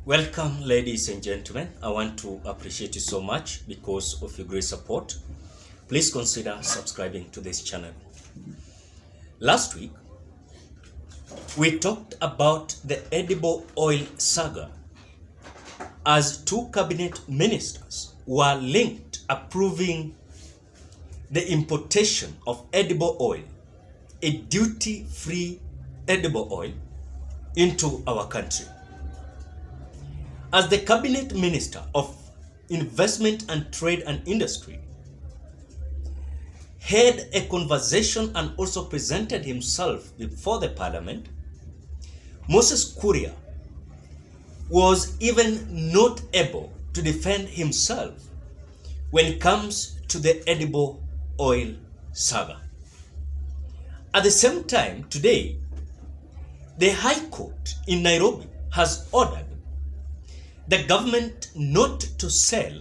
Welcome, ladies and gentlemen. I want to appreciate you so much because of your great support. Please consider subscribing to this channel. Last week, we talked about the edible oil saga as two cabinet ministers were linked approving the importation of edible oil, a duty-free edible oil, into our country. As the Cabinet Minister of Investment and Trade and Industry had a conversation and also presented himself before the Parliament, Moses Kuria was even not able to defend himself when it comes to the edible oil saga. At the same time, today, the High Court in Nairobi has ordered the government not to sell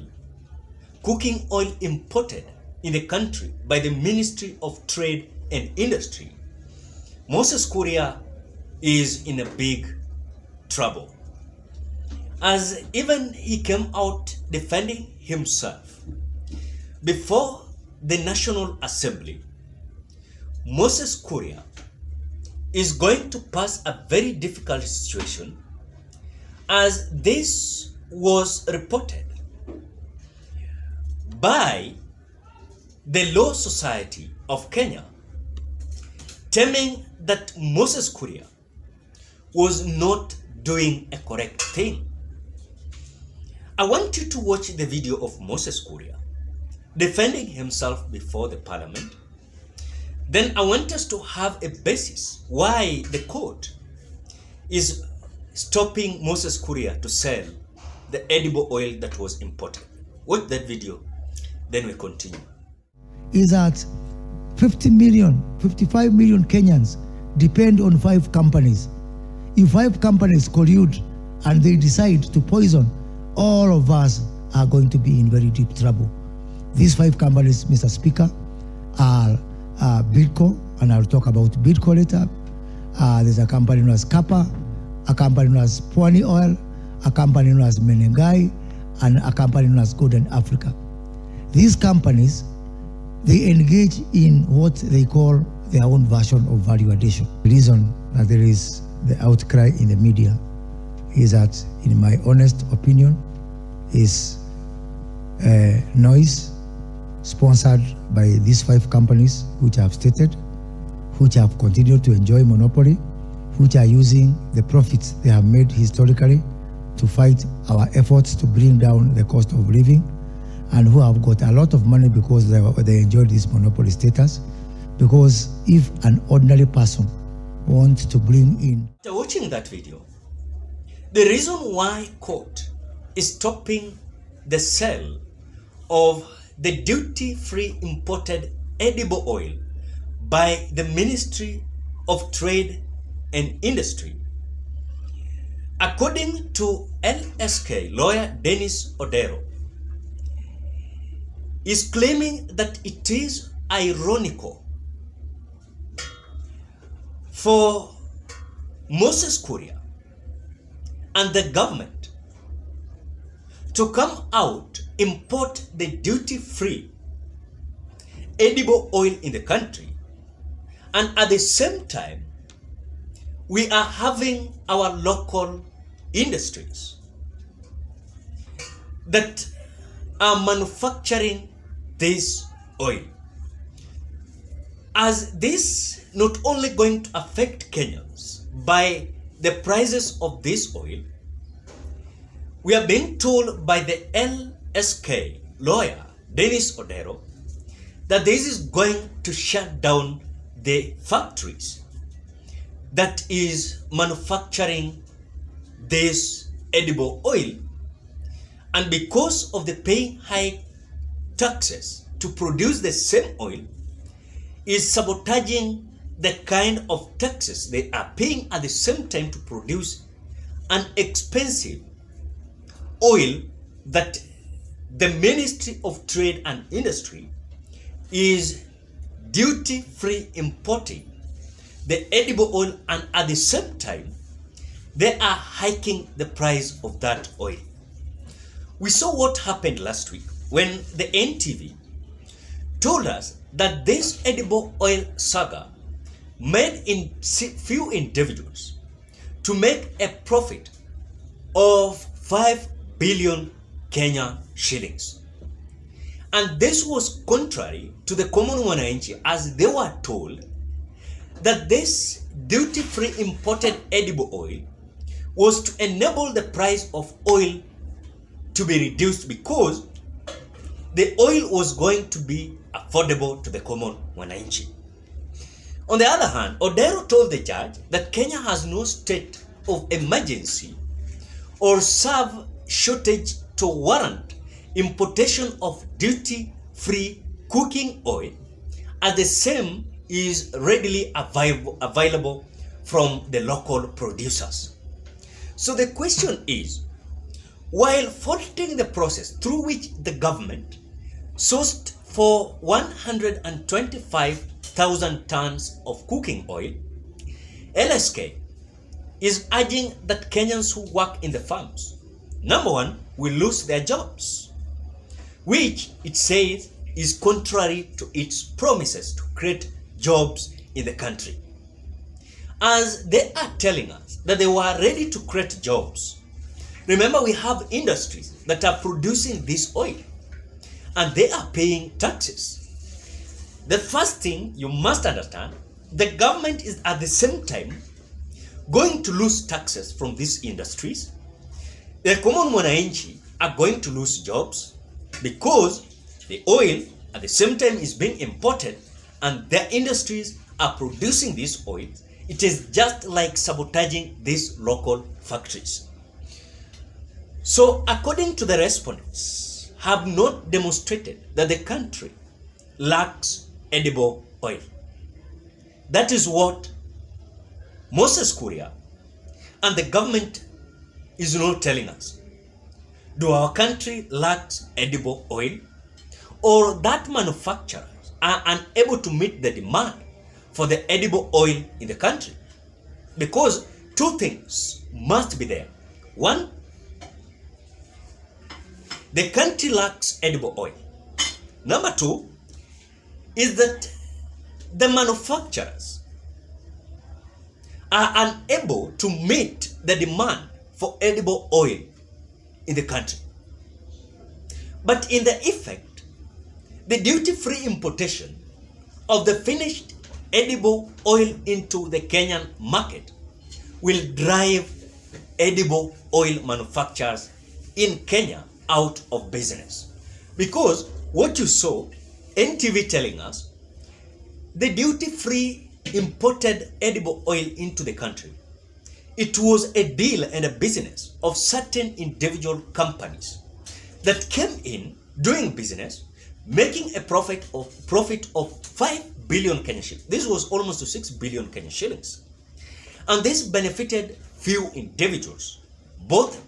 cooking oil imported in the country by the Ministry of Trade and Industry. Moses Kuria is in a big trouble, as even he came out defending himself before the National Assembly. Moses Kuria is going to pass a very difficult situation, as this was reported by the Law Society of Kenya, terming that Moses Kuria was not doing a correct thing. I want you to watch the video of Moses Kuria defending himself before the Parliament. Then I want us to have a basis why the court is stopping Moses Kuria to sell the edible oil that was imported. Watch that video, then we continue. Is that 55 million Kenyans depend on 5 companies. If 5 companies collude and they decide to poison, all of us are going to be in very deep trouble. These 5 companies, Mr. Speaker, are Bidco, and I'll talk about Bidco later. There's a company known as Kappa, a company known as Pwani Oil, a company known as Menengai, and a company known as Golden Africa. These companies, they engage in what they call their own version of value addition. The reason that there is the outcry in the media is that, in my honest opinion, is noise sponsored by these 5 companies which I have stated, which have continued to enjoy monopoly, which are using the profits they have made historically to fight our efforts to bring down the cost of living, and who have got a lot of money because they enjoyed this monopoly status. Because if an ordinary person wants to bring in... After watching that video, the reason why court is stopping the sale of the duty-free imported edible oil by the Ministry of Trade and Industry, according to LSK lawyer Dennis Odero, is claiming that it is ironical for Moses Kuria and the government to come out, import the duty-free edible oil in the country, and at the same time we are having our local industries that are manufacturing this oil. As this not only going to affect Kenyans by the prices of this oil, we are being told by the LSK lawyer Dennis Odero that this is going to shut down the factories that is manufacturing this edible oil, and because of the paying high taxes to produce the same oil, is sabotaging the kind of taxes they are paying at the same time to produce an expensive oil that the Ministry of Trade and Industry is duty-free importing the edible oil, and at the same time they are hiking the price of that oil. We saw what happened last week when the NTV told us that this edible oil saga made in few individuals to make a profit of 5 billion Kenya shillings. And this was contrary to the common wananchi, as they were told that this duty-free imported edible oil was to enable the price of oil to be reduced because the oil was going to be affordable to the common wananchi. On the other hand, Odero told the judge that Kenya has no state of emergency or serve shortage to warrant importation of duty-free cooking oil, as the same is readily available from the local producers. So the question is, while faulting the process through which the government sourced for 125,000 tons of cooking oil, LSK is urging that Kenyans who work in the farms, number one, will lose their jobs, which it says is contrary to its promises to create jobs in the country. As they are telling us that they were ready to create jobs, remember we have industries that are producing this oil and they are paying taxes. The first thing you must understand, the government is at the same time going to lose taxes from these industries. The common wananchi are going to lose jobs because the oil at the same time is being imported and their industries are producing this oil. It is just like sabotaging these local factories. So according to the respondents, have not demonstrated that the country lacks edible oil. That is what Moses Kuria and the government is not telling us. Do our country lacks edible oil, or that manufacturers are unable to meet the demand for the edible oil in the country? Because two things must be there. One, the country lacks edible oil. Number two is that the manufacturers are unable to meet the demand for edible oil in the country. But in the effect, the duty-free importation of the finished edible oil into the Kenyan market will drive edible oil manufacturers in Kenya out of business. Because what you saw, NTV telling us, the duty-free imported edible oil into the country, it was a deal and a business of certain individual companies that came in doing business, making a profit of 5 billion Kenyan shillings. This was almost to 6 billion Kenyan shillings. And this benefited few individuals, both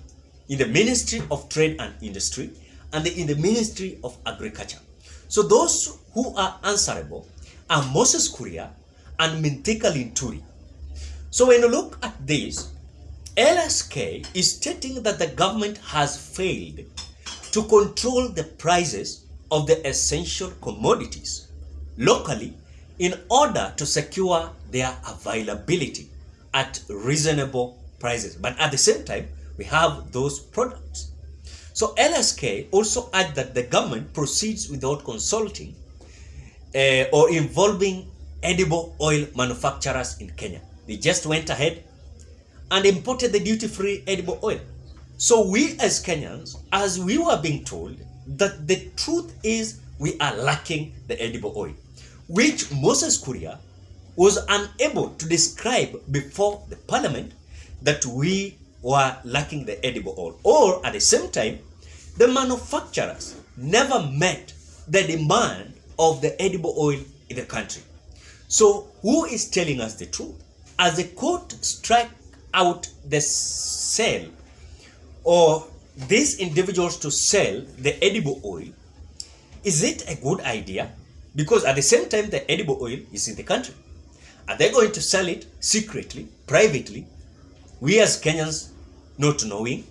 in the Ministry of Trade and Industry and in the Ministry of Agriculture. So those who are answerable are Moses Kuria and Mintika Linturi. So when you look at this, LSK is stating that the government has failed to control the prices of the essential commodities locally in order to secure their availability at reasonable prices. But at the same time, we have those products. So LSK also adds that the government proceeds without consulting or involving edible oil manufacturers in Kenya. They just went ahead and imported the duty-free edible oil. So we as Kenyans, as we were being told that the truth is we are lacking the edible oil, which Moses Kuria was unable to describe before the parliament that we were lacking the edible oil. Or at the same time, the manufacturers never met the demand of the edible oil in the country. So who is telling us the truth? As the court struck out the sale or these individuals to sell the edible oil, is it a good idea? Because at the same time the edible oil is in the country. Are they going to sell it secretly, privately, we as Kenyans not knowing.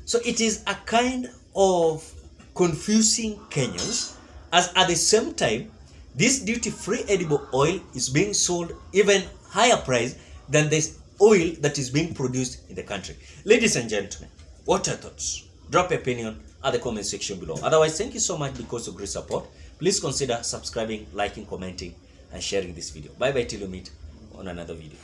So it is a kind of confusing Kenyans, as at the same time, this duty-free edible oil is being sold even higher price than the oil that is being produced in the country. Ladies and gentlemen, what are your thoughts? Drop your opinion at the comment section below. Otherwise, thank you so much because of great support. Please consider subscribing, liking, commenting, and sharing this video. Bye bye till we meet on another video.